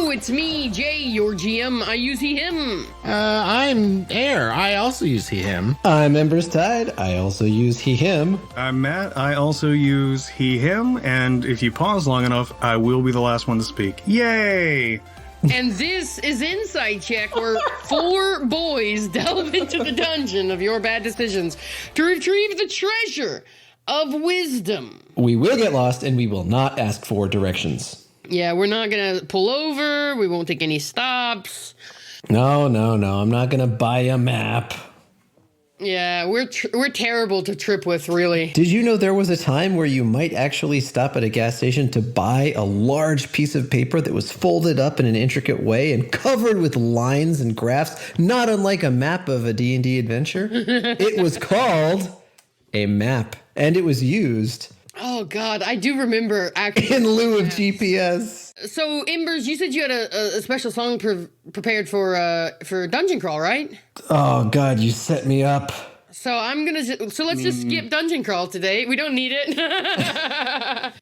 Hello, it's me, Jay, your GM. I use he, him. I'm Air. I also use he, him. I'm Embers Tide. I also use he, him. I'm Matt. I also use he, him, and if you pause long enough, I will be the last one to speak. Yay! And this is Insight Check, where 4 boys delve into the dungeon of your bad decisions to retrieve the treasure of wisdom. We will get lost and we will not ask for directions. Yeah, we're not going to pull over. We won't take any stops. No. I'm not going to buy a map. Yeah, we're terrible to trip with, really. Did you know there was a time where you might actually stop at a gas station to buy a large piece of paper that was folded up in an intricate way and covered with lines and graphs, not unlike a map of a D&D adventure? It was called a map, and it was used Oh, God, I do remember actually. in lieu of GPS. So, Embers, you said you had a special song prepared for Dungeon Crawl, right? Oh, God, you set me up. So let's just skip Dungeon Crawl today. We don't need it.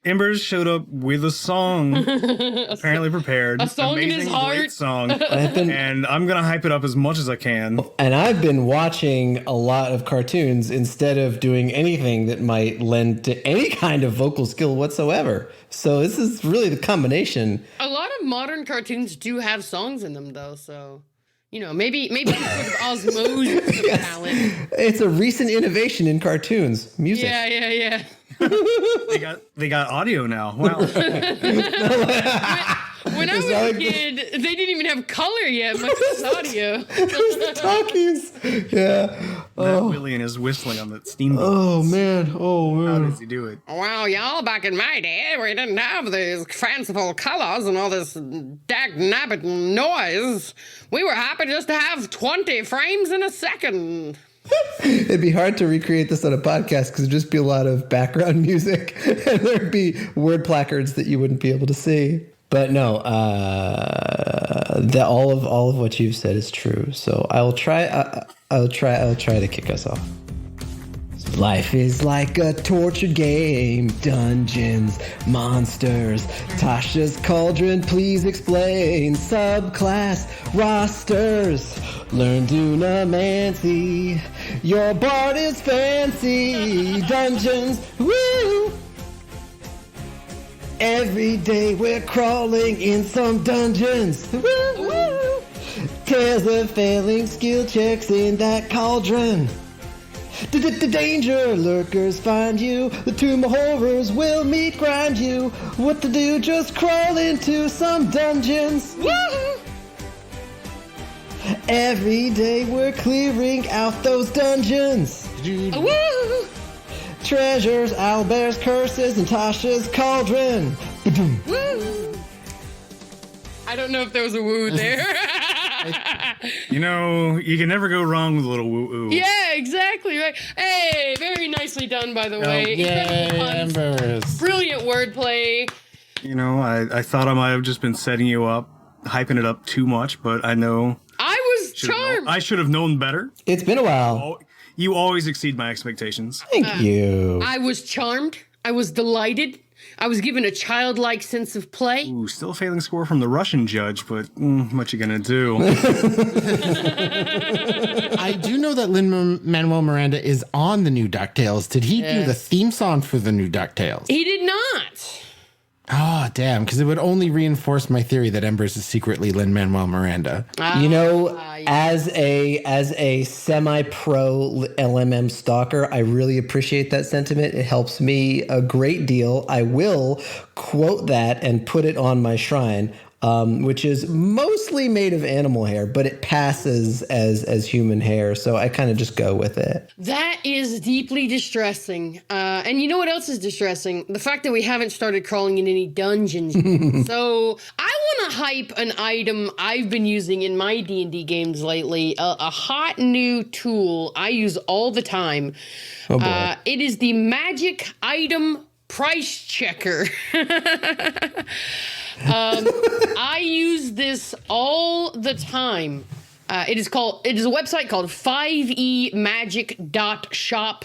Embers showed up with a song, apparently prepared. A song in his heart. Great song. And I'm going to hype it up as much as I can. And I've been watching a lot of cartoons instead of doing anything that might lend to any kind of vocal skill whatsoever. So this is really the combination. A lot of modern cartoons do have songs in them, though, so... You know, maybe sort of osmosis of talent. It's a recent innovation in cartoons. Music. Yeah. They got audio now. Wow. When I was a kid, they didn't even have color yet, much less audio. Talkies. Yeah. Matt Willie and his whistling on the steamboat. Oh, man. How does he do it? Well, y'all, back in my day, we didn't have these fanciful colors and all this dag-nabbit noise. We were happy just to have 20 frames in a second. It'd be hard to recreate this on a podcast because it'd just be a lot of background music and there'd be word placards that you wouldn't be able to see. But no, all of what you've said is true. So I'll try to kick us off. Life is like a torture game. Dungeons, monsters, Tasha's cauldron. Please explain. Subclass rosters. Learn Dunamancy. Your bard is fancy. Dungeons, woo! Every day we're crawling in some dungeons. Woo, woo. Tales of failing skill checks in that cauldron. The danger lurkers find you. The tomb of horrors will meet grind you. What to do? Just crawl into some dungeons. Woo! Every day we're clearing out those dungeons. Woo! Treasures, owlbear's curses, and Tasha's cauldron. Woo! I don't know if there was a woo there. You know, you can never go wrong with a little woo-oo. Yeah, exactly right. Hey, very nicely done, by the way. Yay, Embers. Brilliant wordplay. You know, I thought I might have just been setting you up, hyping it up too much, but I know... I was charmed. I should have known better. It's been a while. You always exceed my expectations. Thank you. I was charmed. I was delighted. I was given a childlike sense of play. Ooh, still a failing score from the Russian judge, but what you gonna do? I do know that Lin-Manuel Miranda is on the new DuckTales. Did he do the theme song for the new DuckTales? He did not. Oh, damn, because it would only reinforce my theory that Embers is secretly Lin-Manuel Miranda. You know, as a semi-pro LMM stalker, I really appreciate that sentiment. It helps me a great deal. I will quote that and put it on my shrine, which is mostly made of animal hair, but it passes as human hair, so I kind of just go with it. That is deeply distressing. And you know what else is distressing? The fact that we haven't started crawling in any dungeons yet. So I want to hype an item I've been using in my D&D games lately, a hot new tool I use all the time. Oh boy. It is the Magic Item Price Checker. I use this all the time. It is a website called 5emagik.shop.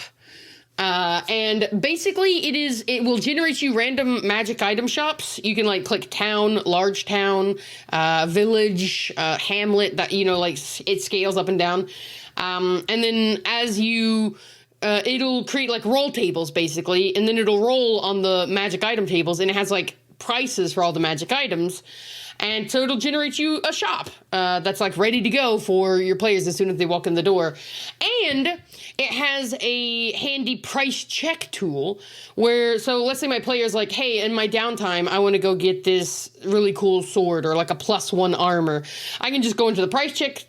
And basically it will generate you random magic item shops. You can like click town, large town, village, hamlet, that, you know, like it scales up and down. And then as you, it'll create like roll tables basically, and then it'll roll on the magic item tables, and it has like prices for all the magic items. And so it'll generate you a shop that's like ready to go for your players as soon as they walk in the door. And it has a handy price check tool where, so let's say my player's like, hey, in my downtime, I want to go get this really cool sword or like a +1 armor. I can just go into the price check,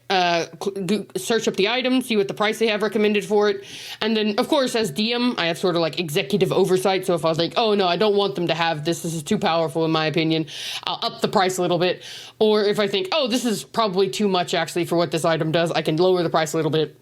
search up the item, see what the price they have recommended for it. And then, of course, as DM, I have sort of like executive oversight. So if I was like, oh, no, I don't want them to have this. This is too powerful, in my opinion. I'll up the price a little bit. Or if I think, oh, this is probably too much actually for what this item does, I can lower the price a little bit.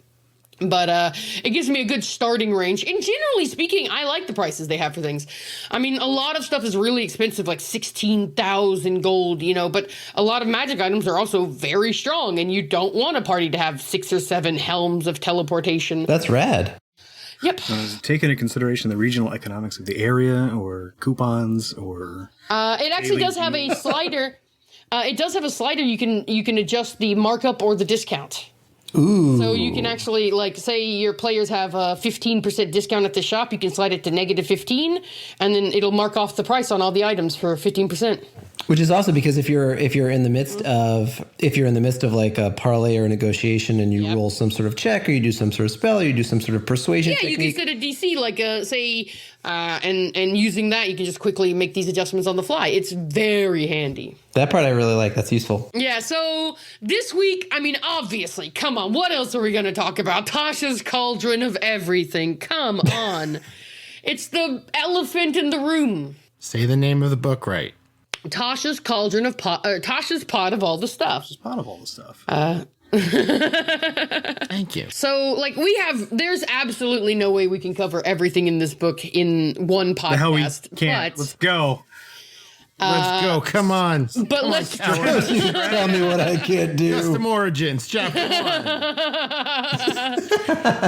But it gives me a good starting range. And generally speaking, I like the prices they have for things. I mean, a lot of stuff is really expensive, like 16,000 gold, you know, but a lot of magic items are also very strong, and you don't want a party to have 6 or 7 helms of teleportation. That's rad. Yep. Take into consideration the regional economics of the area, or coupons, or... It actually does have a slider. It does have a slider. You can adjust the markup or the discount. Ooh. So you can actually, like, say your players have a 15% discount at the shop, you can slide it to -15, and then it'll mark off the price on all the items for 15%. Which is also because if you're in the midst of like a parlay or a negotiation, and you roll some sort of check, or you do some sort of spell, or you do some sort of persuasion technique. You can set a DC, like say, and using that, you can just quickly make these adjustments on the fly. It's very handy. That part I really like. That's useful. Yeah, so this week, I mean, obviously, come on, what else are we going to talk about? Tasha's Cauldron of Everything. Come on. It's the elephant in the room. Say the name of the book right. Tasha's Cauldron of Tasha's Pot of All the Stuff. Tasha's Pot of All the Stuff. Thank you. So, like, there's absolutely no way we can cover everything in this book in one podcast. The hell we can't. Let's go. Let's go. Come on. But let's Tell me what I can't do. Custom Origins, chapter 1.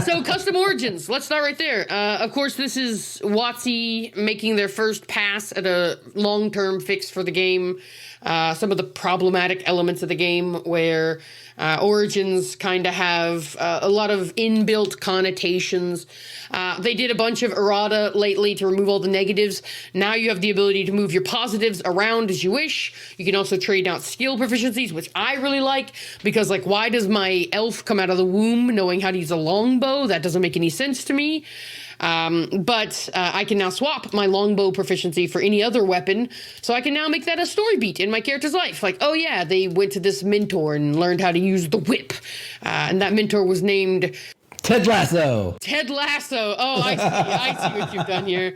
So, Custom Origins. Let's start right there. Of course, this is WotC making their first pass at a long-term fix for the game. Some of the problematic elements of the game where Origins kind of have a lot of inbuilt connotations. They did a bunch of errata lately to remove all the negatives. Now you have the ability to move your positives around as you wish. You can also trade out skill proficiencies, which I really like, because, like, why does my elf come out of the womb knowing how to use a longbow? That doesn't make any sense to me. But I can now swap my longbow proficiency for any other weapon, so I can now make that a story beat in my character's life. Like, oh yeah, they went to this mentor and learned how to use the whip, and that mentor was named Ted Lasso. Ted Lasso. Oh, I see what you've done here.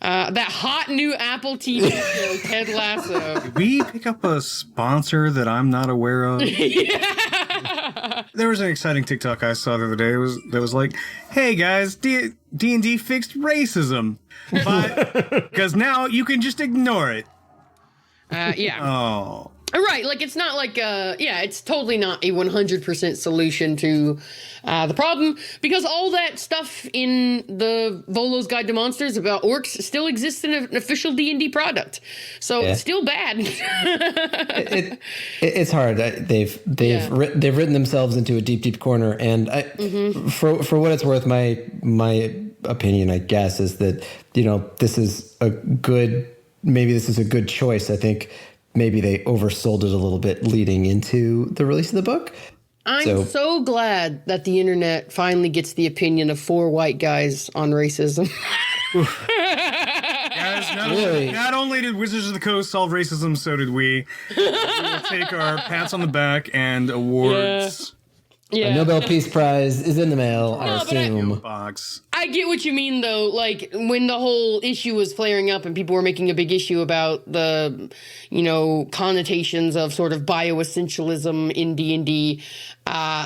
That hot new Apple TV show, Ted Lasso. Did we pick up a sponsor that I'm not aware of? There was an exciting TikTok I saw the other day. That was like, hey guys, D&D fixed racism. But because now you can just ignore it. Yeah. Oh. Right, like it's not like it's totally not a 100% solution to the problem, because all that stuff in the Volo's Guide to Monsters about orcs still exists in an official D&D product, so it's still bad. It's hard. They've written themselves into a deep corner, and for what it's worth, my opinion, I guess, is that this is a good choice. I think maybe they oversold it a little bit leading into the release of the book. I'm so glad that the internet finally gets the opinion of 4 white guys on racism. Guys, not only did Wizards of the Coast solve racism, so did we. We will take our pats on the back and awards. Yeah. A Nobel Peace Prize is in the mail, I assume. I get what you mean, though. Like, when the whole issue was flaring up and people were making a big issue about the, connotations of sort of bioessentialism in D&D,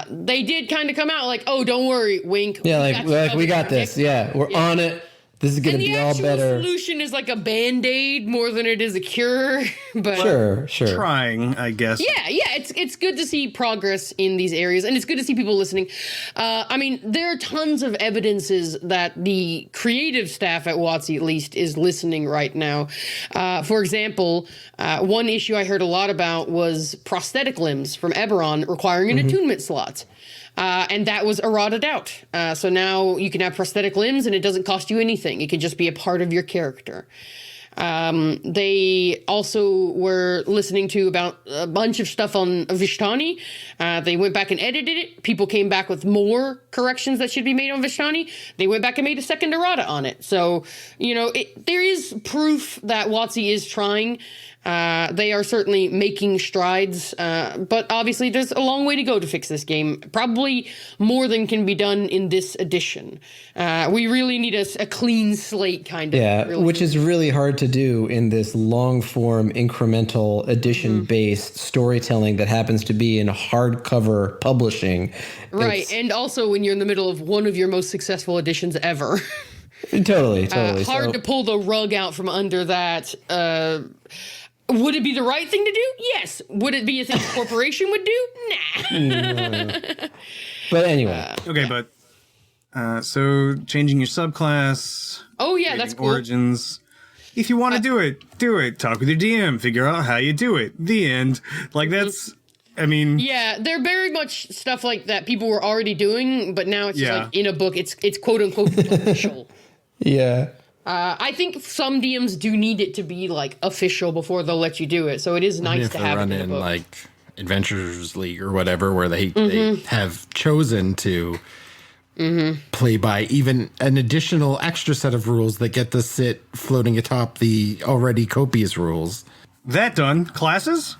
they did kind of come out like, oh, don't worry, wink. Yeah, like we got this. Yeah, we're on it. This is going to And the be all actual better. solution is like a Band-Aid more than it is a cure. But Sure. Trying, I guess. yeah, it's good to see progress in these areas, and it's good to see people listening. I mean, there are tons of evidences that the creative staff at WotC, at least, is listening right now. For example, one issue I heard a lot about was prosthetic limbs from Eberron requiring an attunement slot. And that was eroded out. So now you can have prosthetic limbs and it doesn't cost you anything. It can just be a part of your character. They also were listening to about a bunch of stuff on Vishtani. They went back and edited it. People came back with more corrections that should be made on Vishtani. They went back and made a second errata on it. So, there is proof that WotC is trying. They are certainly making strides, but obviously there's a long way to go to fix this game. Probably more than can be done in this edition. We really need a clean slate, kind of. Yeah, really. which is really hard to do in this long-form, incremental, edition-based storytelling that happens to be in hardcover publishing. Right, and also when you're in the middle of one of your most successful editions ever. Totally. Hard to pull the rug out from under that. Would it be the right thing to do? Yes. Would it be a thing a corporation would do? Nah. But anyway. Okay, but so changing your subclass. Oh, yeah, that's cool. Origins. If you want to do it. Talk with your DM. Figure out how you do it. The end. Like, that's... I mean... Yeah, they're very much stuff like that people were already doing, but now it's just like in a book. It's quote-unquote official. Yeah. I think some DMs do need it to be like official before they'll let you do it. So it is nice to have it in a book. Like Adventures League or whatever, where they have chosen to play by even an additional extra set of rules that get to sit floating atop the already copious rules. That done. Classes?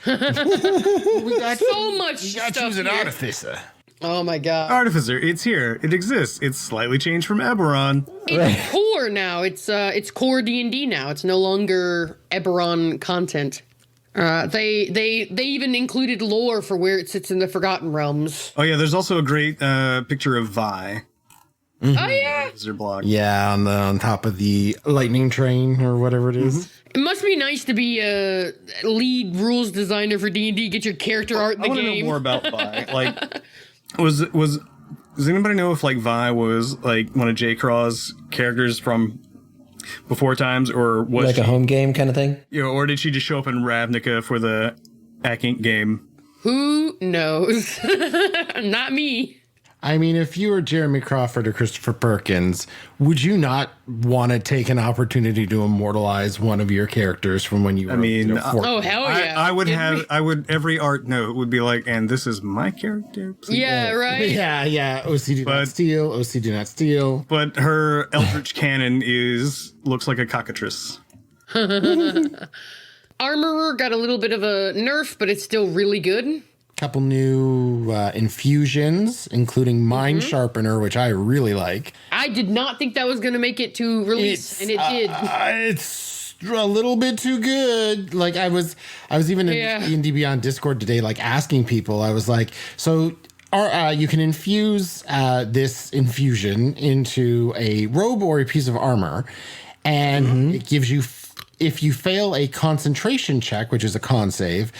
We got so much stuff choose an here. artificer. Oh my god. Artificer. It's here. It exists. It's slightly changed from Eberron. It's core now. It's core D&D now. It's no longer Eberron content. They even included lore for where it sits in the Forgotten Realms. Oh, yeah. There's also a great picture of Vi. Oh yeah. Artificer block. Yeah, on top of the lightning train or whatever it is. It must be nice to be a lead rules designer for D&D. Get your character art in the I want to know game. more about Vi. Like, does anybody know if like Vi was like one of J. Craw's characters from before times, or was Like she, a home game kind of thing? or did she just show up in Ravnica for the Ink game? Who knows? Not me. I mean, if you were Jeremy Crawford or Christopher Perkins, would you not want to take an opportunity to immortalize one of your characters from when you were? Oh hell yeah! I would Kidding have. me? I would. Every art note would be like, and this is my character. Please. Yeah, right. Yeah. OC do not steal. OC do not steal. But her Eldritch cannon looks like a cockatrice. Armorer got a little bit of a nerf, but it's still really good. Couple new infusions, including Mind Sharpener, which I really like. I did not think that was going to make it to release, and it did. It's a little bit too good. Like I was even in D&D Beyond Discord today, like asking people. I was like, so you can infuse this infusion into a robe or a piece of armor, and it gives you. If you fail a concentration check, which is a con save,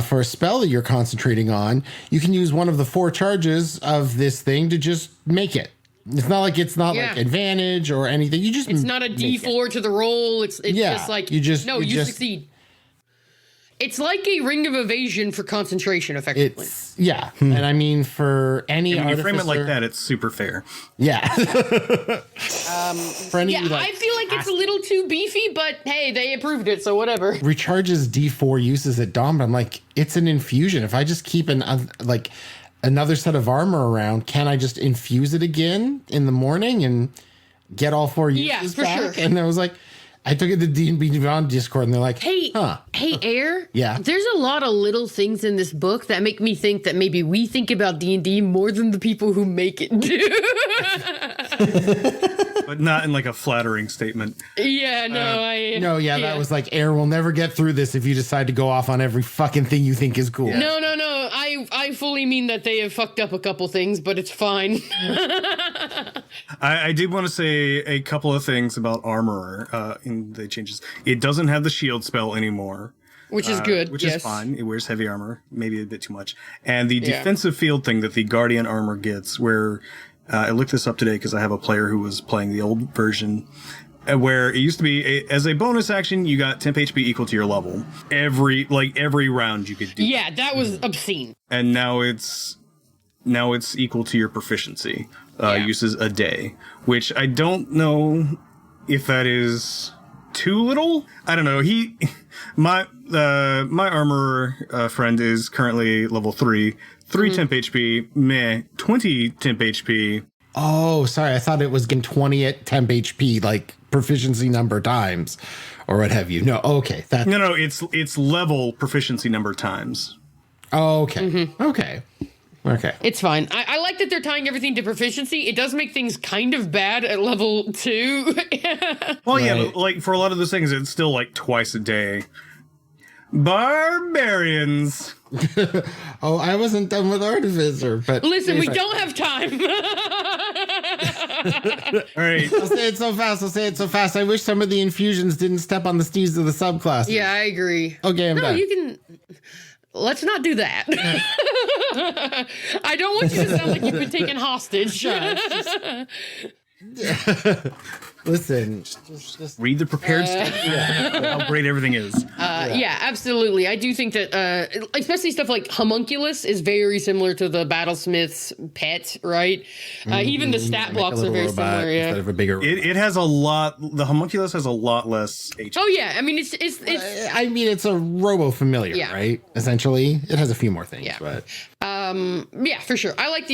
for a spell that you're concentrating on, you can use one of the 4 charges of this thing to just make it. It's not like like advantage or anything. You just it's not a D4 to the roll. It's just like you succeed. It's like a ring of evasion for concentration, effectively. And I mean for any When you frame it artificer- like that, it's super fair. Yeah. For any, I feel like it's a little too beefy, but hey, they approved it, so whatever. recharges D4 uses at dawn, but I'm like, it's an infusion. If I just keep another set of armor around, can I just infuse it again in the morning and get all 4 uses back? Sure. And I was like, I took it to D&B Beyond Discord, and they're like, Hey, Air? Yeah? There's a lot of little things in this book that make me think that maybe we think about D&D more than the people who make it do. but not in like a flattering statement. Yeah, no, that was like, Air will never get through this if you decide to go off on every fucking thing you think is cool. Yeah. No. I fully mean that they have fucked up a couple things, but it's fine. I did want to say a couple of things about armor in the changes. It doesn't have the shield spell anymore. Which is good. Which is fine. It wears heavy armor, maybe a bit too much. And the defensive field thing that the Guardian armor gets, where I looked this up today because I have a player who was playing the old version, where it used to be as a bonus action, you got temp HP equal to your level. Every round you could do. Yeah, that was obscene. And now it's equal to your proficiency uses a day, which I don't know if that is too little. I don't know. My armor friend is currently level 3 temp HP, 20 temp HP. Oh, sorry. I thought it was getting 20 at temp HP, like proficiency number times or what have you. No, okay. No, it's level proficiency number times. Oh, okay. Okay. It's fine. I like that they're tying everything to proficiency. It does make things kind of bad at level 2. Well, yeah, but like for a lot of those things, it's still like twice a day. Barbarians. Oh, I wasn't done with Artificer, but listen, we don't have time. All right. I'll say it so fast. I wish some of the infusions didn't step on the steeds of the subclasses. Yeah, I agree. Okay, I'm done. You can. Let's not do that. I don't want you to sound like you've been taken hostage. Listen, just read the prepared statement. How great everything is. Yeah, absolutely. I do think that, especially stuff like homunculus is very similar to the battlesmith's pet, right? Even the stat blocks are very similar. Yeah, instead of a bigger. It has a lot. The homunculus has a lot less HP. Oh yeah, I mean it's. I mean it's a robo familiar, right? Essentially, it has a few more things, but. Yeah, for sure. I like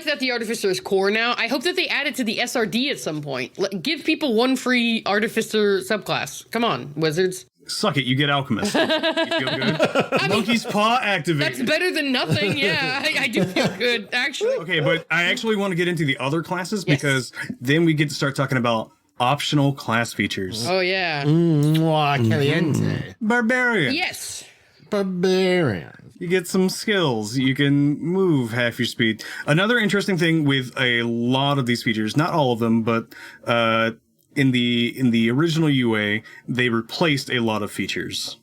that the Artificer is core now. I hope that they add it to the SRD at some point. Give people one free Artificer subclass. Come on, wizards. Suck it, you get Alchemist. You feel good? Monkey's Paw activated. That's better than nothing, yeah. I do feel good, actually. Okay, but I actually want to get into the other classes because then we get to start talking about optional class features. Oh, yeah. Caliente. Barbarian. Yes. Barbarian. You get some skills. You can move half your speed. Another interesting thing with a lot of these features, not all of them, but in the original UA, they replaced a lot of features.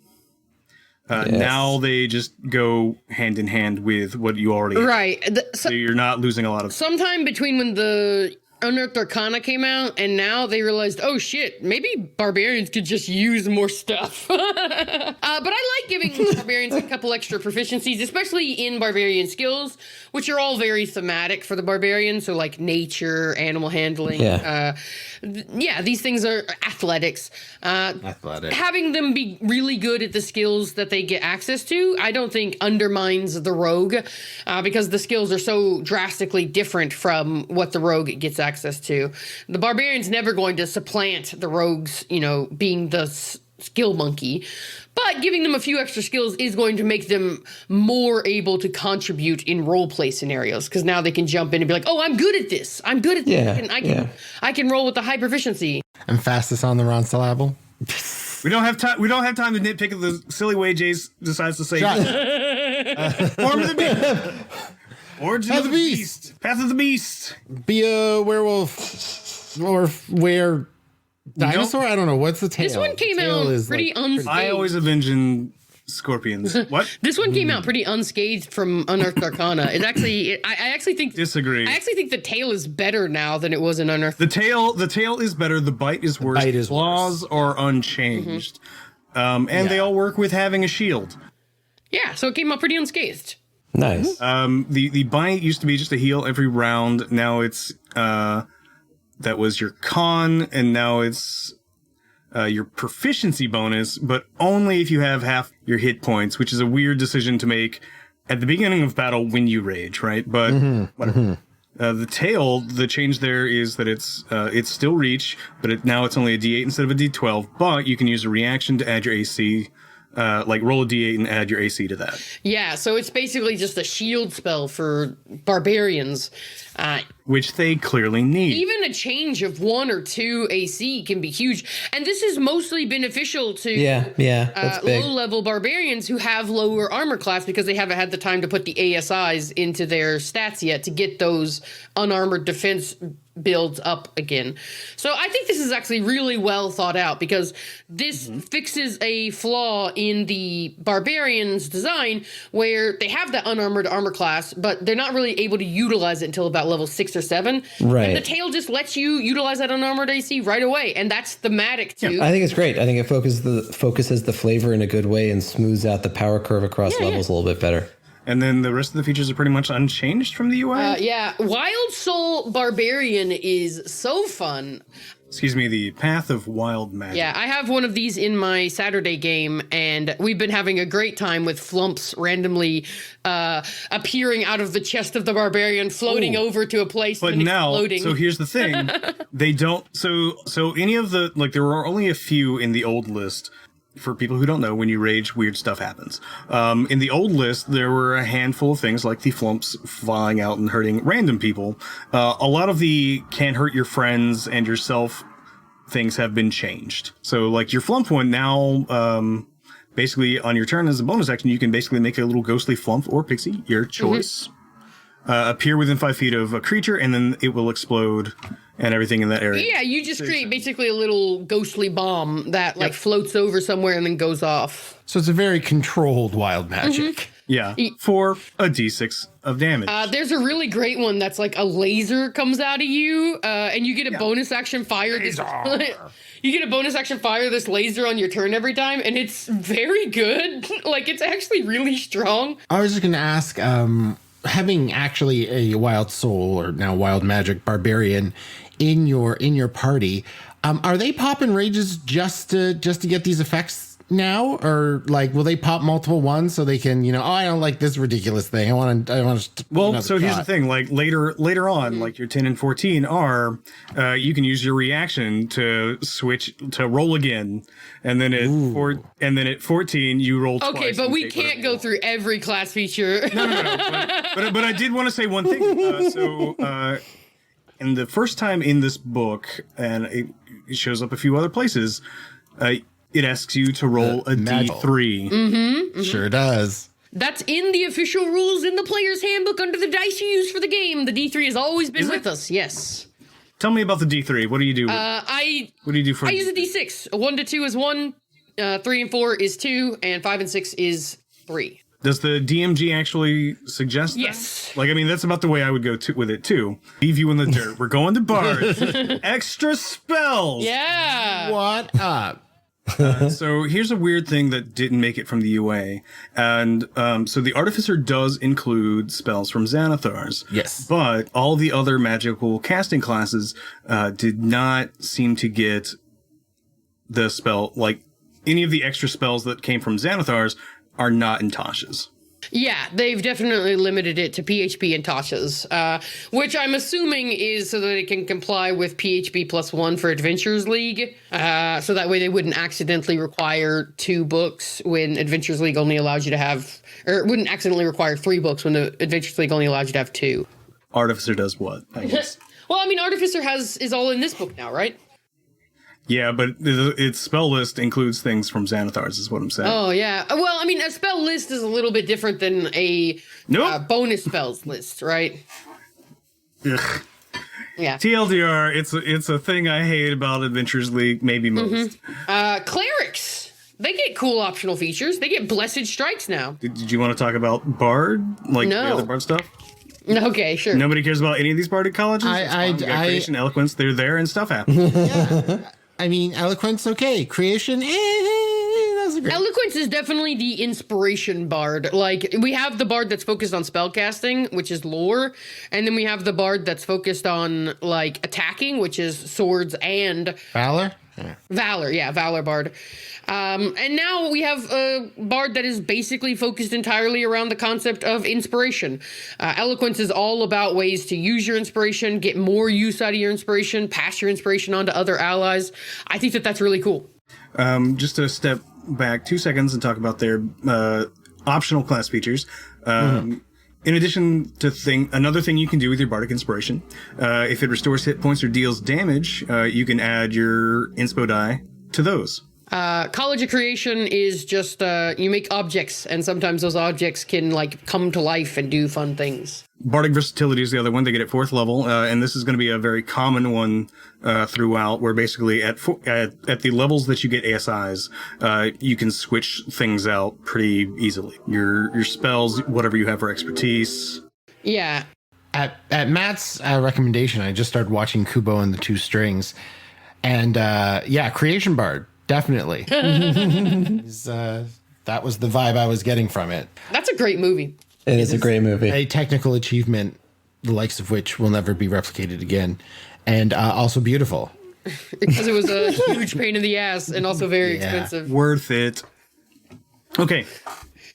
Now they just go hand in hand with what you already have. Right. So you're not losing a lot of... Sometime between when the Unearthed Arcana came out and now they realized, oh shit, maybe barbarians could just use more stuff. But I like giving barbarians a couple extra proficiencies, especially in barbarian skills, which are all very thematic for the barbarian. So like nature, animal handling. These things are athletics. Having them be really good at the skills that they get access to, I don't think undermines the rogue, because the skills are so drastically different from what the rogue gets access to. The barbarian's never going to supplant the rogues, being the skill monkey, but giving them a few extra skills is going to make them more able to contribute in role play scenarios, because now they can jump in and be like, oh, I'm good at this. I'm good at this. I can roll with the high proficiency. I'm fastest on the Ron syllable. We don't have time to nitpick at the silly way Jace decides to say form of the beast. Origin of the beast. Path of the beast. Be a werewolf or wear dinosaur? I don't know. What's the tail? This one came out pretty unscathed. I always envision scorpions. What? This one came out pretty unscathed from Unearthed Arcana. I actually think disagree. I actually think the tail is better now than it was in Unearthed. The tail is better. The bite is worse. Claws are unchanged, and they all work with having a shield. Yeah, so it came out pretty unscathed. Nice. The bite used to be just a heal every round. Now it's that was your con, and now it's your proficiency bonus, but only if you have half your hit points, which is a weird decision to make at the beginning of battle when you rage, right? But whatever. The tail, the change there is that it's still reach, but now it's only a D8 instead of a D12. But you can use a reaction to add your AC like roll a d8 and add your AC to that. Yeah, so it's basically just a shield spell for barbarians. Which they clearly need. Even a change of 1 or 2 AC can be huge. And this is mostly beneficial to that's big. low-level barbarians who have lower armor class because they haven't had the time to put the ASIs into their stats yet to get those unarmored defense builds up again. So I think this is actually really well thought out because this fixes a flaw in the barbarians design where they have that unarmored armor class, but they're not really able to utilize it until about level 6 or 7. Right. And the tail just lets you utilize that unarmored AC right away. And that's thematic too. I think it's great. I think it focuses the flavor in a good way and smooths out the power curve across levels a little bit better. And then the rest of the features are pretty much unchanged from the UI? Yeah. Wild Soul Barbarian is so fun. Excuse me, the Path of Wild Magic. Yeah, I have one of these in my Saturday game, and we've been having a great time with flumps randomly appearing out of the chest of the barbarian, floating over to a place but and now, exploding. So here's the thing. They don't... So any of the... Like, there were only a few in the old list. For people who don't know, when you rage, weird stuff happens. In the old list, there were a handful of things like the flumps flying out and hurting random people. A lot of the can't hurt your friends and yourself things have been changed. So, like, your flump one now, basically, on your turn as a bonus action, you can basically make a little ghostly flump or pixie, your choice, appear within 5 feet of a creature, and then it will explode and everything in that area. Yeah, you just create basically a little ghostly bomb that like floats over somewhere and then goes off. So it's a very controlled wild magic. Yeah, for a d6 of damage. There's a really great one that's like a laser comes out of you, and you get a bonus action fire. You get a bonus action fire this laser on your turn every time, and it's very good. Like, it's actually really strong. I was just going to ask, having actually a wild soul or now wild magic barbarian in your party, are they popping rages just to get these effects now, or like will they pop multiple ones so they can, I don't like this ridiculous thing. I want to. Well, so here's the thing. Like later on, like your 10 and 14 are, you can use your reaction to switch to roll again, and then at 14 you roll twice. Okay, but we can't go through every class feature. No. But I did want to say one thing. And the first time in this book, and it shows up a few other places, it asks you to roll a D3. Sure does. That's in the official rules in the player's handbook under the dice you use for the game. The D3 has always been with us. Yes. Tell me about the D3. What do you do? What do you do for? I use a D6. A 1 to 2 is 1. 3 and 4 is 2, and 5 and 6 is 3. Does the DMG actually suggest that? Yes. Like, I mean, that's about the way I would go with it, too. Leave you in the dirt. We're going to bars. Extra spells. Yeah. What up? So here's a weird thing that didn't make it from the UA. And so the Artificer does include spells from Xanathar's. Yes. But all the other magical casting classes did not seem to get the spell, like, any of the extra spells that came from Xanathar's are not in Tasha's. Yeah, they've definitely limited it to PHP and Tasha's, which I'm assuming is so that it can comply with PHP +1 for Adventures League. So that way they wouldn't accidentally require 2 books when Adventures League only allows you to have, or it wouldn't accidentally require 3 books when the Adventures League only allows you to have 2. Artificer does what, I guess? Well, I mean, Artificer is all in this book now, right? Yeah, but its spell list includes things from Xanathar's, is what I'm saying. Oh, yeah. Well, I mean, a spell list is a little bit different than a bonus spells list, right? Ugh. Yeah. TLDR, it's a thing I hate about Adventures League, maybe most. Clerics. They get cool optional features. They get Blessed Strikes now. Did you want to talk about Bard? Like the other Bard stuff? Okay, sure. Nobody cares about any of these Bardic colleges? Creation, Eloquence, they're there and stuff happens. Yeah. I mean, Eloquence, okay. Creation, that's great. Eloquence is definitely the inspiration bard. Like, we have the bard that's focused on spellcasting, which is lore, and then we have the bard that's focused on, like, attacking, which is swords and... Valor? Valor, yeah, Valor bard. And now we have a bard that is basically focused entirely around the concept of inspiration. Eloquence is all about ways to use your inspiration, get more use out of your inspiration, pass your inspiration on to other allies. I think that that's really cool. Just to step back 2 seconds and talk about their optional class features. In addition to another thing you can do with your Bardic Inspiration, if it restores hit points or deals damage, you can add your inspo die to those. College of Creation is just you make objects, and sometimes those objects can like come to life and do fun things. Bardic Versatility is the other one. They get at 4th level, and this is going to be a very common one throughout, where basically at the levels that you get ASIs, you can switch things out pretty easily. Your spells, whatever you have for expertise. Yeah. At Matt's recommendation, I just started watching Kubo and the Two Strings, and Creation Bard, definitely. That was the vibe I was getting from it. That's a great movie. It is a great movie. A technical achievement, the likes of which will never be replicated again, and also beautiful. Because it was a huge pain in the ass and also very expensive. Worth it. Okay.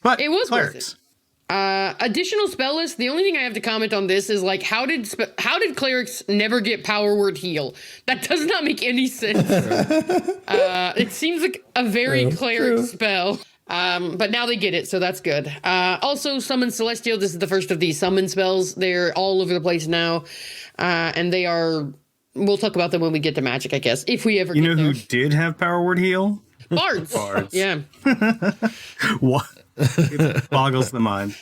But it was clerics. Worth it. Additional spell list. The only thing I have to comment on this is like, how did clerics never get power word heal? That does not make any sense. It seems like a very cleric spell. But now they get it, so that's good. Also, Summon Celestial. This is the first of these summon spells. They're all over the place now. And they are... We'll talk about them when we get to Magic, I guess, if we ever get there. You know who did have power word heal? Bards. Yeah. What? It boggles the mind.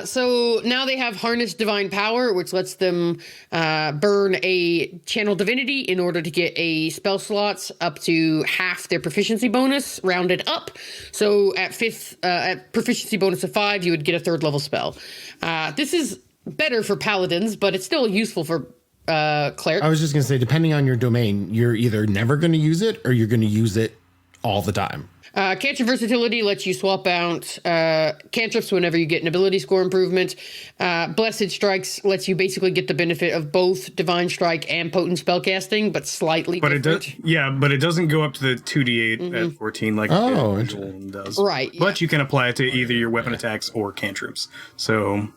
So now they have Harness Divine Power, which lets them burn a Channel Divinity in order to get a spell slots up to half their proficiency bonus, rounded up. So at proficiency bonus of 5, you would get a 3rd level spell. This is better for paladins, but it's still useful for clerics. I was just going to say, depending on your domain, you're either never going to use it or you're going to use it all the time. Cantrip Versatility lets you swap out cantrips whenever you get an ability score improvement. Blessed Strikes lets you basically get the benefit of both Divine Strike and Potent Spellcasting, but slightly different. But it doesn't go up to the 2d8 at 14 like the usual one does. Right. But you can apply it to either your weapon attacks or cantrips. So...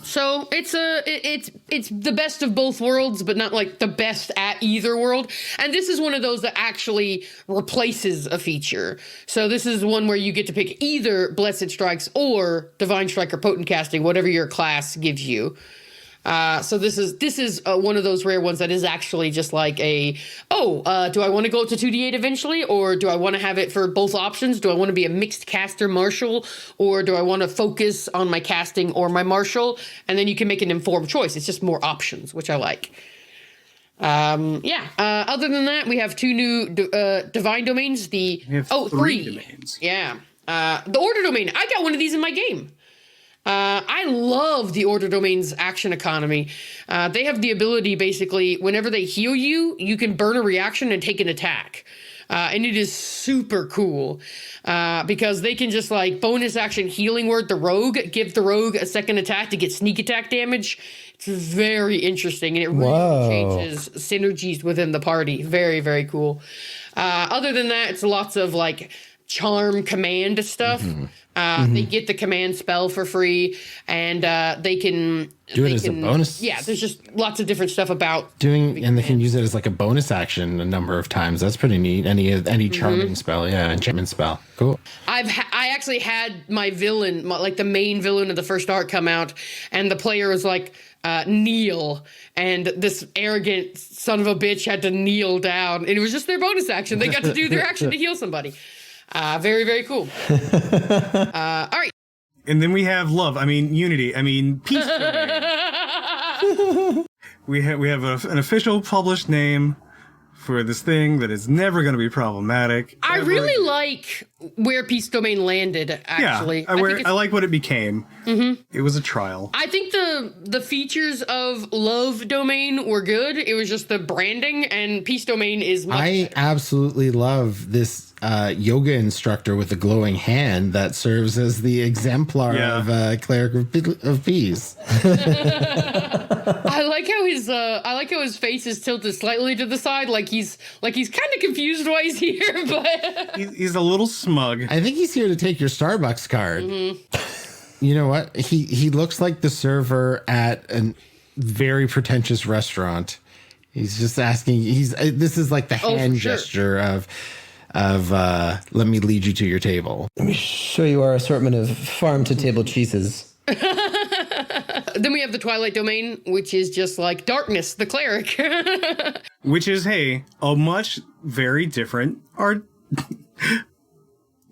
So it's the best of both worlds, but not like the best at either world. And this is one of those that actually replaces a feature. So this is one where you get to pick either Blessed Strikes or Divine Strike or Potent Casting, whatever your class gives you. So this is one of those rare ones that is actually just like do I want to go to 2d8 eventually, or do I want to have it for both options? Do I want to be a mixed caster martial, or do I want to focus on my casting or my martial? And then you can make an informed choice. It's just more options, which I like. Other than that, we have 2 new divine domains. We have 3 domains. Yeah. The order domain. I got one of these in my game. I love the Order Domain's action economy. They have the ability, basically, whenever they heal you, you can burn a reaction and take an attack. And it is super cool because they can just like bonus action healing word the rogue, give the rogue a second attack to get sneak attack damage. It's very interesting, and it really changes synergies within the party. Very, very cool. Other than that, it's lots of like charm command stuff. They get the command spell for free, and they can do it as a bonus. Yeah, there's just lots of different stuff about and they can use it as like a bonus action a number of times. That's pretty neat. Any charming spell, enchantment spell, cool. I actually had my villain, like the main villain of the first arc, come out, and the player was like kneel, and this arrogant son of a bitch had to kneel down, and it was just their bonus action. They got to do their action to heal somebody. Very, very cool. All right. And then we have unity, peace domain. we have an official published name for this thing that is never going to be problematic. I really like where Peace Domain landed, actually. Yeah, I like what it became. It was a trial. I think the features of Love Domain were good. It was just the branding, and Peace Domain is much better. Absolutely love this yoga instructor with a glowing hand that serves as the exemplar of Cleric of Peace. I like how his face is tilted slightly to the side, like he's kind of confused why he's here, but he's a little smug. I think he's here to take your Starbucks card. You know what? He looks like the server at a very pretentious restaurant. He's just asking. This is like the hand gesture of let me lead you to your table. Let me show you our assortment of farm-to-table cheeses. Then we have the Twilight Domain, which is just like Darkness, the cleric. Which is, hey, a much very different art.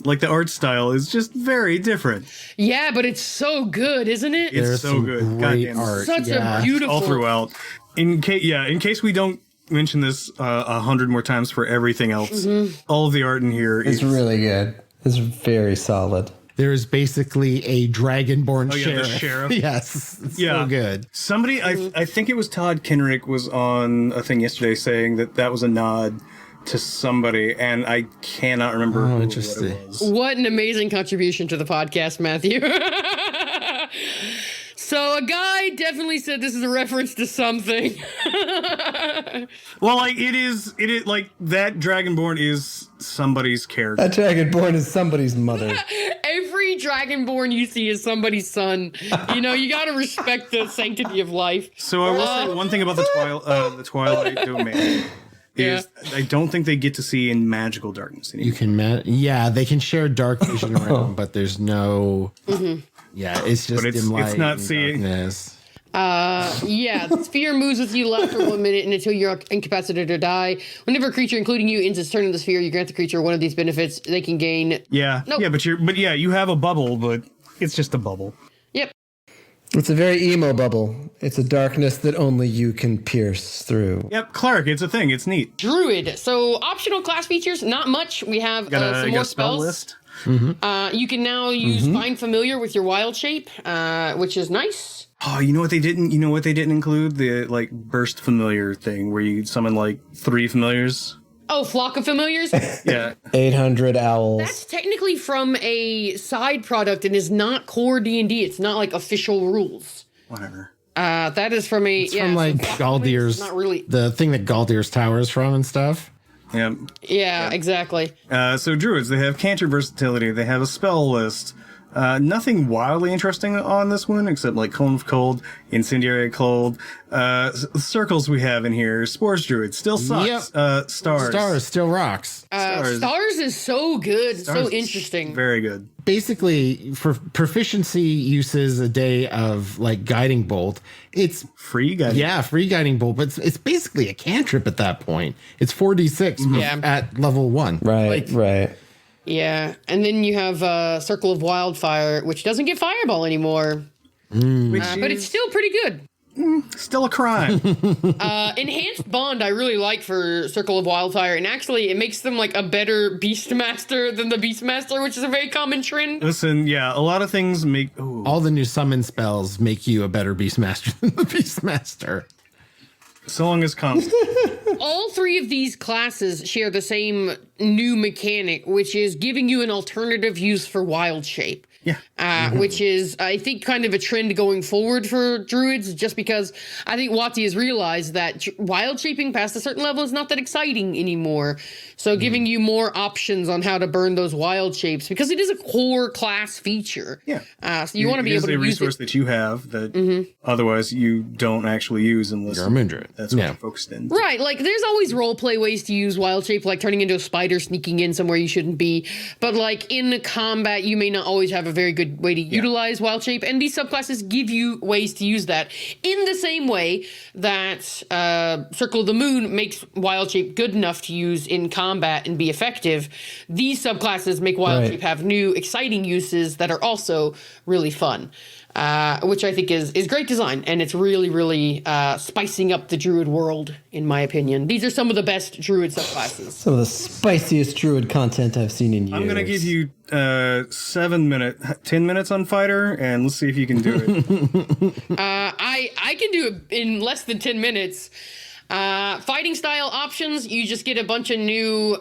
Like the art style is just very different. Yeah, but it's so good, isn't it? It's so good. Great Goddamn. art. Such a beautiful. All throughout. In case we don't mention this 100 more times for everything else, all of the art in here It's is really good. It's very solid. There is basically a dragonborn Oh, yeah, sheriff. the sheriff. Yes, it's so good. Somebody, I think it was Todd Kenrick was on a thing yesterday saying that was a nod to somebody, and I cannot remember who interesting. it was. What an amazing contribution to the podcast, Matthew. So a guy definitely said this is a reference to something. Well, like it is like that Dragonborn is somebody's character. That dragonborn is somebody's mother. Every dragonborn you see is somebody's son. You know, you got to respect the sanctity of life. So I will say one thing about the Twilight Domain is I don't think they get to see in magical darkness anymore. You can, they can share dark vision around, but there's no. Yeah, it's just But dim light. it's not and seeing. darkness. The sphere moves with you left for 1 minute and until you're incapacitated or die. Whenever a creature, including you, ends its turn in the sphere, you grant the creature one of these benefits. They can gain. Yeah, Nope. yeah, but you have a bubble, but it's just a bubble. Yep. It's a very emo bubble. It's a darkness that only you can pierce through. Yep, Clark, it's a thing. It's neat. Druid. So optional class features, not much. We have some more spell spells. list. You can now use Find Familiar with your wild shape, which is nice. Oh, you know what they didn't? You know what they didn't include? The like burst familiar thing where you summon like 3 familiars. Oh, Flock of Familiars? Yeah. 800 owls. That's technically from a side product and is not core D&D. It's not like official rules. Whatever. That is from a... It's from like Galdir's, Not really. the thing that Galdir's tower is from and stuff. Yeah. Yeah, exactly. So druids, they have cantrip versatility. They have a spell list. Nothing wildly interesting on this one, except like Cone of Cold, Incendiary Cold. Circles we have in here. Spores Druid still sucks. Yep. Stars Still rocks. Stars is so good. Stars so is interesting. Very good. Basically, for proficiency uses a day of like guiding bolt, it's Free guy. free guiding bolt, but it's basically a cantrip at that point. It's 4d6 Yeah. at level 1. Right, right. Yeah. And then you have Circle of Wildfire, which doesn't get Fireball anymore. But it's still pretty good. Still a crime. Enhanced Bond I really like for Circle of Wildfire, and actually it makes them like a better Beastmaster than the Beastmaster, which is a very common trend. Listen, yeah, a lot of things make... Ooh. All the new summon spells make you a better Beastmaster than the Beastmaster. So long as constant. All 3 of these classes share the same new mechanic, which is giving you an alternative use for Wild Shape. Yeah. Which is, I think, kind of a trend going forward for druids, just because I think Wati has realized that wild shaping past a certain level is not that exciting anymore. So giving you more options on how to burn those wild shapes, because it is a core class feature. Yeah. So you want to be able to use resource it. that you have that otherwise you don't actually use unless You're a moon druid. that's what Yeah. you're focused in. Right, like there's always role play ways to use wild shape, like turning into a spider, sneaking in somewhere you shouldn't be. But like in the combat, you may not always have a very good way to utilize wild shape, and these subclasses give you ways to use that in the same way that Circle of the Moon makes wild shape good enough to use in combat and be effective. These subclasses make wild shape have new exciting uses that are also really fun. Which I think is great design, and it's really, really spicing up the druid world, in my opinion. These are some of the best druid subclasses. Some of the spiciest druid content I've seen in years. I'm gonna give you 10 minutes on fighter, and let's see if you can do it. I can do it in less than 10 minutes. Fighting style options, you just get a bunch of new,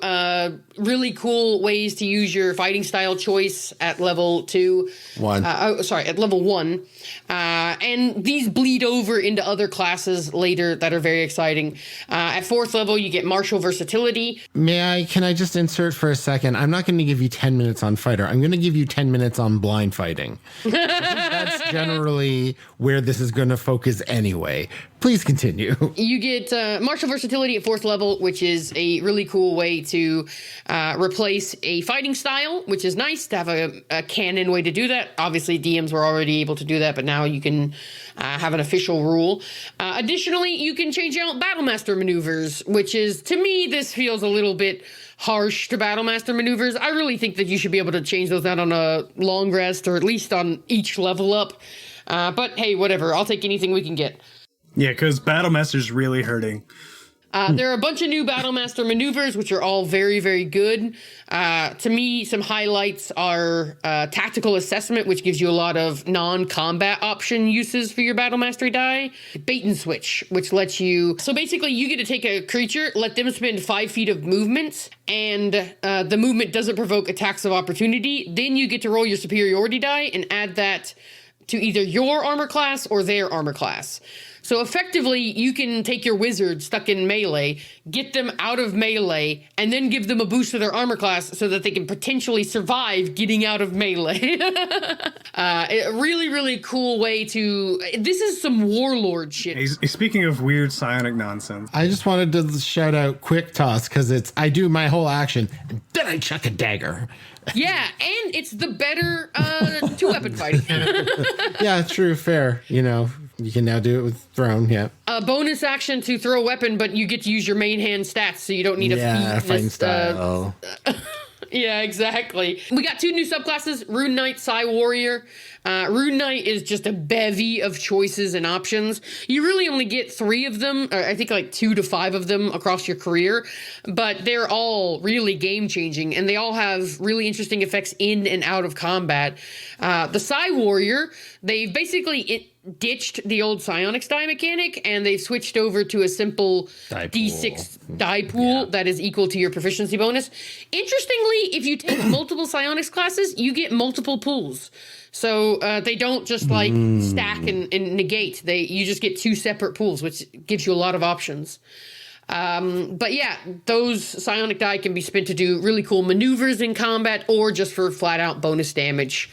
really cool ways to use your fighting style choice at level 2. At level 1. And these bleed over into other classes later that are very exciting. At 4th level, you get martial versatility. Can I just insert for a second? I'm not going to give you 10 minutes on fighter. I'm going to give you 10 minutes on blind fighting. That's generally where this is going to focus anyway. Please continue. You get martial versatility at 4th level, which is a really cool way to replace a fighting style, which is nice to have a canon way to do that. Obviously, DMs were already able to do that, but now you can have an official rule. Additionally, you can change out Battlemaster maneuvers, which is, to me, this feels a little bit harsh to Battlemaster maneuvers. I really think that you should be able to change those out on a long rest, or at least on each level up. But hey, whatever. I'll take anything we can get. Yeah, because Battlemaster's really hurting. There are a bunch of new Battlemaster maneuvers, which are all very, very good. To me, some highlights are Tactical Assessment, which gives you a lot of non-combat option uses for your Battle Mastery die. Bait and Switch, which lets you... So basically, you get to take a creature, let them spend 5 feet of movement, and the movement doesn't provoke attacks of opportunity. Then you get to roll your superiority die and add that to either your armor class or their armor class. So effectively, you can take your wizard stuck in melee, get them out of melee, and then give them a boost to their armor class so that they can potentially survive getting out of melee. A really, really cool way to... This is some warlord shit. Hey, speaking of weird psionic nonsense. I just wanted to shout out Quick Toss because I do my whole action and then I chuck a dagger. Yeah, and it's the better 2-weapon fighting. Yeah, true, fair. You know, you can now do it with thrown, yeah. A bonus action to throw a weapon, but you get to use your main hand stats, so you don't need a fighting style. Yeah, exactly. We got 2 new subclasses, Rune Knight, Psy Warrior. Rune Knight is just a bevy of choices and options. You really only get 3 of them, or I think like 2 to 5 of them across your career, but they're all really game-changing, and they all have really interesting effects in and out of combat. The Psy Warrior, they've basically ditched the old psionics die mechanic, and they've switched over to a simple D6 die pool that is equal to your proficiency bonus. Interestingly, if you take multiple psionics classes, you get multiple pools. So they don't just like stack and negate. You just get 2 separate pools, which gives you a lot of options. But yeah, those psionic die can be spent to do really cool maneuvers in combat, or just for flat out bonus damage.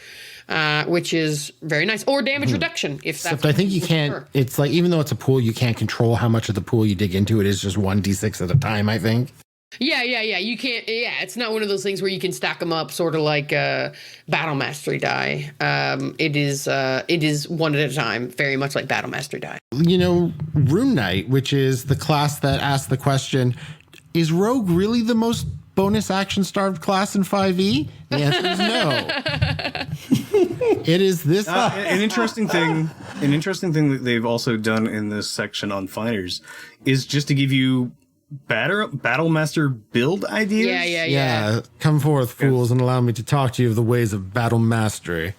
Which is very nice, or damage reduction if that's. Except I think you can't. It's like, even though it's a pool, you can't control how much of the pool you dig into. It is just 1d6 at a time, I think. Yeah. You can't. Yeah, it's not one of those things where you can stack them up, sort of like Battle Mastery die. It is one at a time, very much like Battle Mastery die. You know, Rune Knight, which is the class that asked the question, is Rogue really the most bonus action starved class in 5e? The answer is no. It is this. An interesting thing that they've also done in this section on fighters is just to give you battle master build ideas. Yeah. Come forth, fools, and allow me to talk to you of the ways of battle mastery.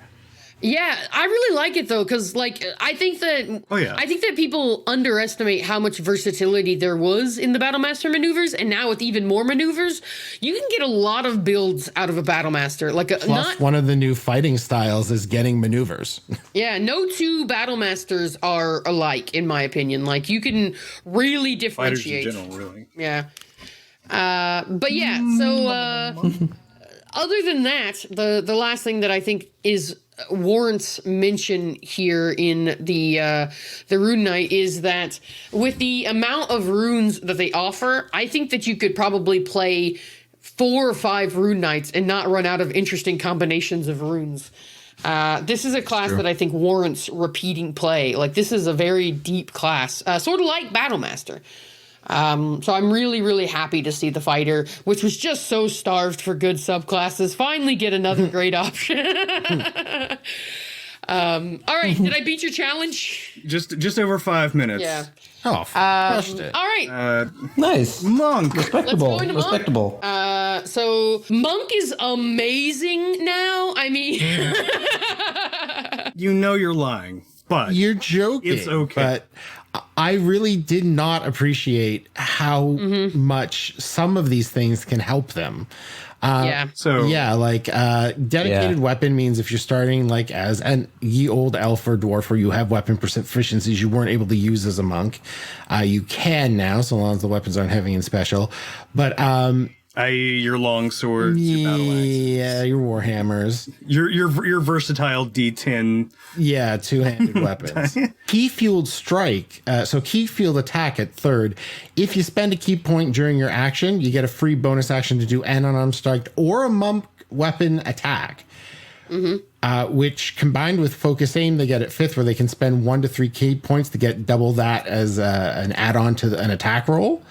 Yeah, I really like it though, because like I think that people underestimate how much versatility there was in the Battlemaster maneuvers, and now with even more maneuvers, you can get a lot of builds out of a Battlemaster. Plus, one of the new fighting styles is getting maneuvers. Yeah, no 2 Battlemasters are alike, in my opinion. Like, you can really differentiate. Fighters in general, really. Yeah. But yeah, so other than that, the last thing that I think is warrants mention here in the Rune Knight is that with the amount of runes that they offer, I think that you could probably play 4 or 5 Rune Knights and not run out of interesting combinations of runes. This is a class that I think warrants repeating play. Like, this is a very deep class, sort of like Battlemaster. So I'm really, really happy to see the fighter, which was just so starved for good subclasses, finally get another great option. All right, did I beat your challenge? Just over 5 minutes. Yeah. Oh, crushed it. All right. Nice. Monk. Respectable. Let's go into Respectable. So Monk is amazing now. I mean, You know you're lying, but You're joking. It's okay. But I really did not appreciate how much some of these things can help them. So Dedicated weapon means if you're starting like as an ye old elf or dwarf where you have weapon proficiencies you weren't able to use as a monk, you can now, so long as the weapons aren't heavy and special. But i.e. your long swords, your battle axes. Yeah, your warhammers. Your versatile D10. Yeah, two-handed weapons. Key-fueled strike. So key-fueled attack at third. If you spend a key point during your action, you get a free bonus action to do an unarmed strike or a monk weapon attack. Which combined with focus aim, they get at fifth, where they can spend 1 to 3 key points to get double that as an add-on to an attack roll.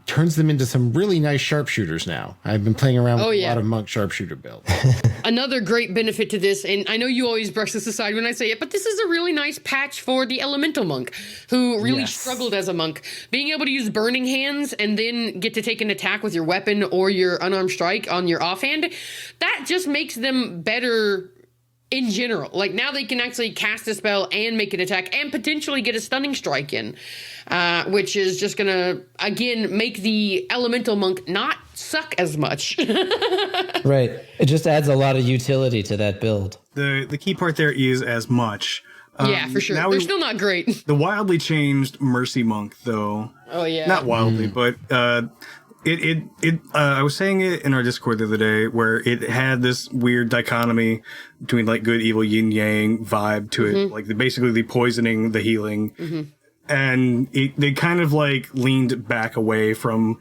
Turns them into some really nice sharpshooters now. I've been playing around with a lot of monk sharpshooter builds. Another great benefit to this, and I know you always brush this aside when I say it, but this is a really nice patch for the elemental monk who really struggled as a monk. Being able to use burning hands and then get to take an attack with your weapon or your unarmed strike on your offhand, that just makes them better in general. Like, now they can actually cast a spell and make an attack and potentially get a stunning strike in, which is just gonna, again, make the elemental monk not suck as much. Right. It just adds a lot of utility to that build. The key part there is as much. Yeah, for sure. They're still not great. The wildly changed Mercy Monk, though. Oh, yeah. Not wildly, but I was saying it in our Discord the other day, where it had this weird dichotomy between like good, evil, yin yang vibe to it, like basically the poisoning, the healing, and they kind of like leaned back away from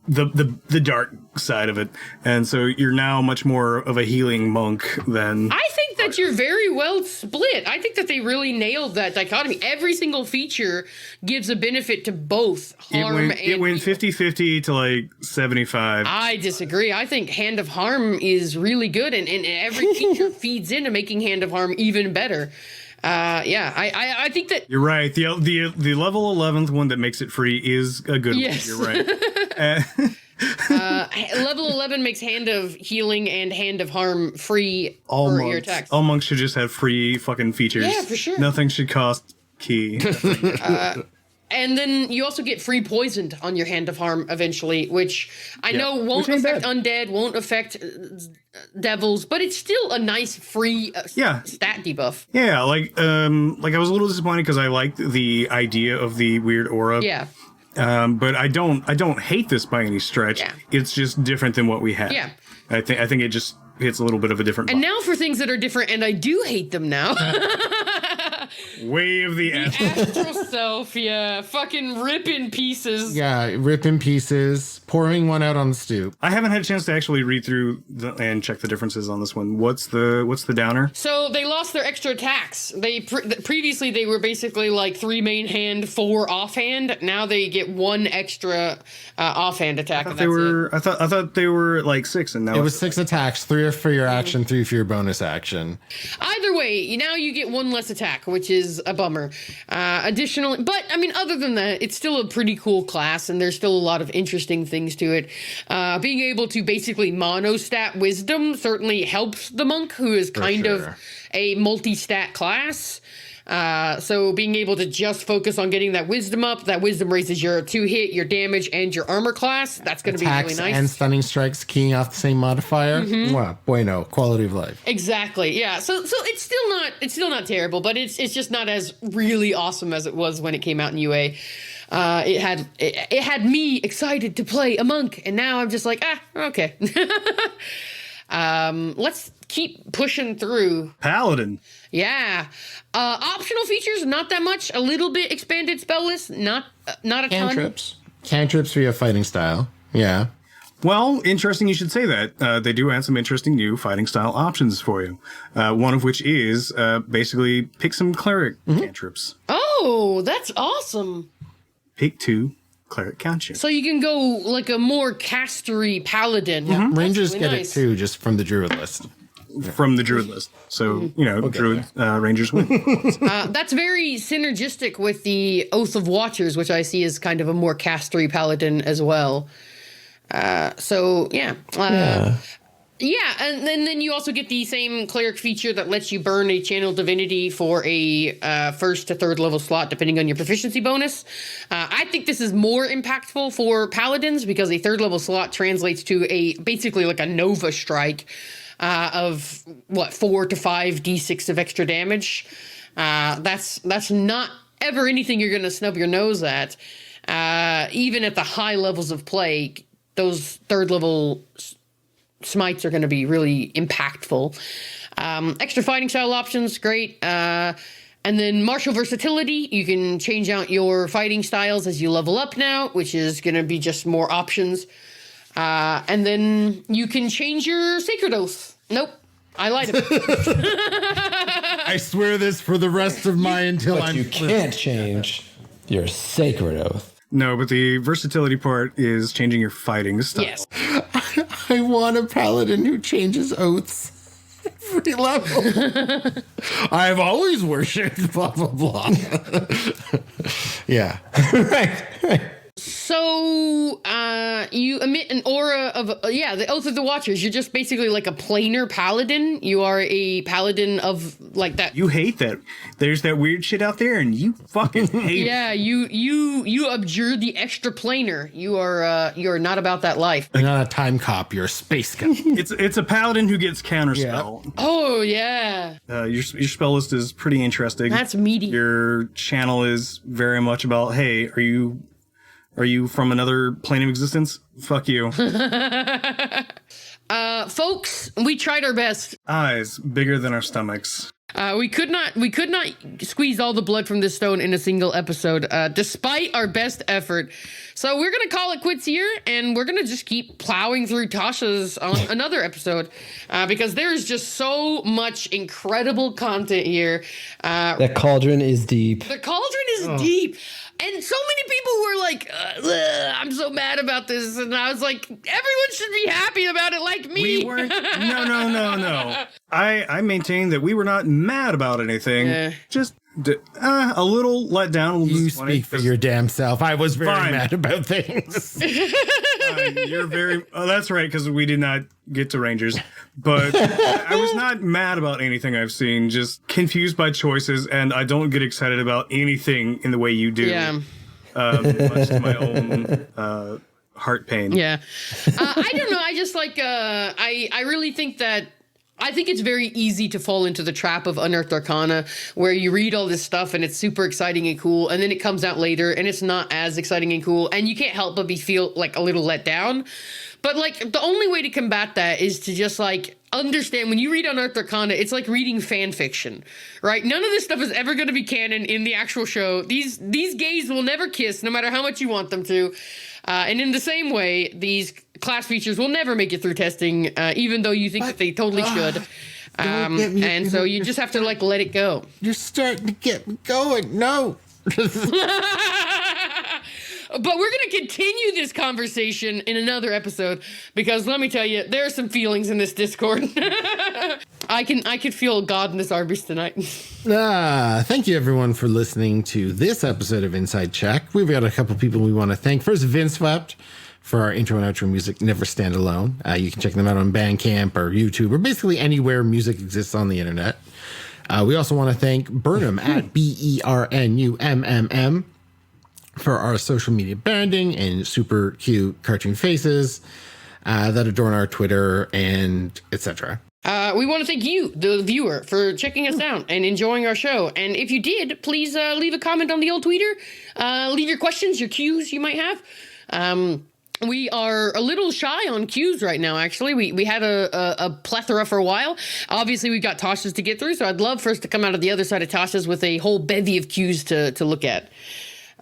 the dark side of it, and so you're now much more of a healing monk than. I think that you're very well split. I think that they really nailed that dichotomy. Every single feature gives a benefit to both harm and it went 50-50 to like 75. I disagree. I think Hand of Harm is really good, and every feature feeds into making Hand of Harm even better. I think that you're right. The level 11th one that makes it free is a good one. You're right. Level 11 makes Hand of Healing and Hand of Harm free for your attacks. All monks should just have free fucking features. Yeah, for sure. Nothing should cost key. And then you also get free poisoned on your Hand of Harm eventually, which I know won't affect undead, won't affect devils, but it's still a nice free stat debuff. Yeah, like I was a little disappointed because I liked the idea of the weird aura. Yeah. But I don't hate this by any stretch. Yeah. It's just different than what we had. Yeah. I think it just hits a little bit of a different. And now for things that are different, and I do hate them now. Way of the astral self, yeah. Fucking rip in pieces. Yeah, rip in pieces. Pouring one out on the stoop. I haven't had a chance to actually read through and check the differences on this one. What's the downer? So they lost their extra attacks. They previously they were basically like 3 main hand, 4 offhand. Now they get 1 extra offhand attack. I thought they were like 6, and now it was 6 attacks, 3 for your action, 3 for your bonus action. Either way, now you get 1 less attack, which is a bummer. Additionally, but I mean, other than that, it's still a pretty cool class, and there's still a lot of interesting things to it. Being able to basically monostat wisdom certainly helps the monk, who is kind of a multi-stat class. So being able to just focus on getting that wisdom up, that wisdom raises your 2-hit, your damage, and your armor class. That's going to be really nice. And stunning strikes keying off the same modifier. Wow, bueno, quality of life. Exactly. Yeah. So it's still not terrible, but it's just not as really awesome as it was when it came out in UA. It had me excited to play a monk, and now I'm just like, okay. Let's keep pushing through. Paladin. Yeah. Optional features, not that much. A little bit expanded spell list, not a Cantrips. Cantrips via fighting style. Yeah. Well, interesting you should say that. They do add some interesting new fighting style options for you. One of which is basically pick some cleric cantrips. Oh, that's awesome. Pick 2 cleric cantrips. So you can go like a more castery paladin. Rangers really get it too, just from the druid list. From the druid list. So, druid rangers win. That's very synergistic with the Oath of Watchers, which I see as kind of a more castery paladin as well. Yeah, and then you also get the same cleric feature that lets you burn a channel divinity for a 1st to 3rd level slot, depending on your proficiency bonus. I think this is more impactful for paladins because a 3rd level slot translates to basically like a Nova strike of 4 to 5 d6 of extra damage. That's not ever anything you're going to snub your nose at. Even at the high levels of play, those third level smites are going to be really impactful. Extra fighting style options, great. And then martial versatility. You can change out your fighting styles as you level up now, which is going to be just more options. And then you can change your sacred oath. Nope. I lied about it. I swear this for the rest of my until But I'm. you can't change your sacred oath. No, but the versatility part is changing your fighting style. Yes. I want a paladin who changes oaths every level. I've always worshipped blah blah blah. Yeah. Right. So, you emit an aura of, the Oath of the Watchers. You're just basically like a planar paladin. You are a paladin of, like, that. You hate that. There's that weird shit out there, and you fucking hate it. Yeah, you abjure the extra planar. You are not about that life. You're not a time cop, you're a space cop. It's a paladin who gets counterspell. Oh, yeah. Your spell list is pretty interesting. That's meaty. Your channel is very much about, hey, are you from another plane of existence? Fuck you. Folks, we tried our best. Eyes bigger than our stomachs. We could not squeeze all the blood from this stone in a single episode, despite our best effort. So we're gonna call it quits here, and we're gonna just keep plowing through Tasha's on another episode, because there is just so much incredible content here. That cauldron is deep. The cauldron is deep. And so many people were like, I'm so mad about this. And I was like, everyone should be happy about it like me. We weren't. No. I maintain that we were not mad about anything. Just a little let down. You speak for your damn self. I was very mad about things. You're very. Oh, that's right, because we did not get to Rangers. But I was not mad about anything I've seen. Just confused by choices, and I don't get excited about anything in the way you do. Yeah. Much to my own heart pain. Yeah. I don't know. I just like. I really think that. I think it's very easy to fall into the trap of Unearthed Arcana, where you read all this stuff and it's super exciting and cool, and then it comes out later and it's not as exciting and cool, and you can't help but feel like a little let down. But like the only way to combat that is to just like understand when you read Unearthed Arcana, it's like reading fan fiction, right? None of this stuff is ever going to be canon in the actual show. These gays will never kiss, no matter how much you want them to. And in the same way, these class features will never make it through testing, even though you think that they totally should. And so you just have to like let it go. You're starting to get me going. No. But we're going to continue this conversation in another episode, because let me tell you, there are some feelings in this Discord. I can feel God in this Arby's tonight. Thank you everyone for listening to this episode of Inside Check. We've got a couple people we want to thank. First, Vince Swept for our intro and outro music, Never Stand Alone. You can check them out on Bandcamp or YouTube or basically anywhere music exists on the internet. We also want to thank Burnham at BERNUMMM for our social media branding and super cute cartoon faces that adorn our Twitter and etc. We want to thank you, the viewer, for checking us out and enjoying our show. And if you did, please leave a comment on the old Twitter. Leave your questions, your cues you might have. We are a little shy on cues right now, actually. We had a plethora for a while. Obviously, we've got Tasha's to get through, so I'd love for us to come out of the other side of Tasha's with a whole bevy of cues to look at.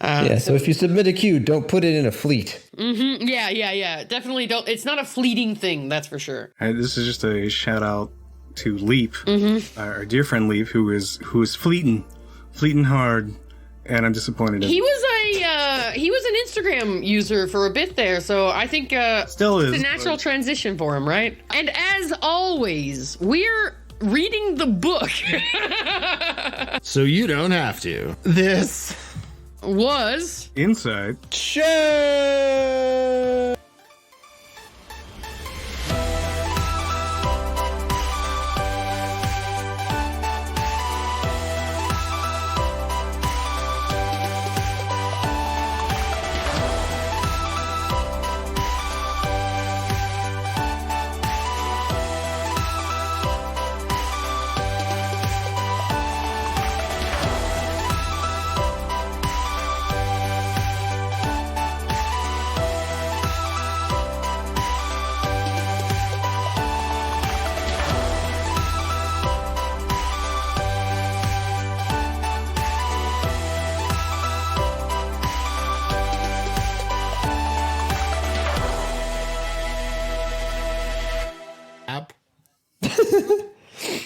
So if you submit a cue, don't put it in a fleet. Mm-hmm. Yeah. Definitely don't. It's not a fleeting thing, that's for sure. This is just a shout out to Leap, our dear friend Leap, who is fleeting hard, and I'm disappointed. He was an Instagram user for a bit there, so I think still is it's a natural transition for him, right? And as always, we're reading the book, so you don't have to. This was Inside Check.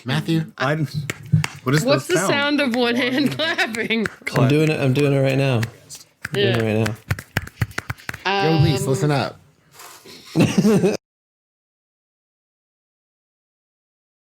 Matthew? What is What's the the sound of one hand clapping? I'm doing it. I'm doing it right now. I'm doing it right now. Yo, Lise, listen up.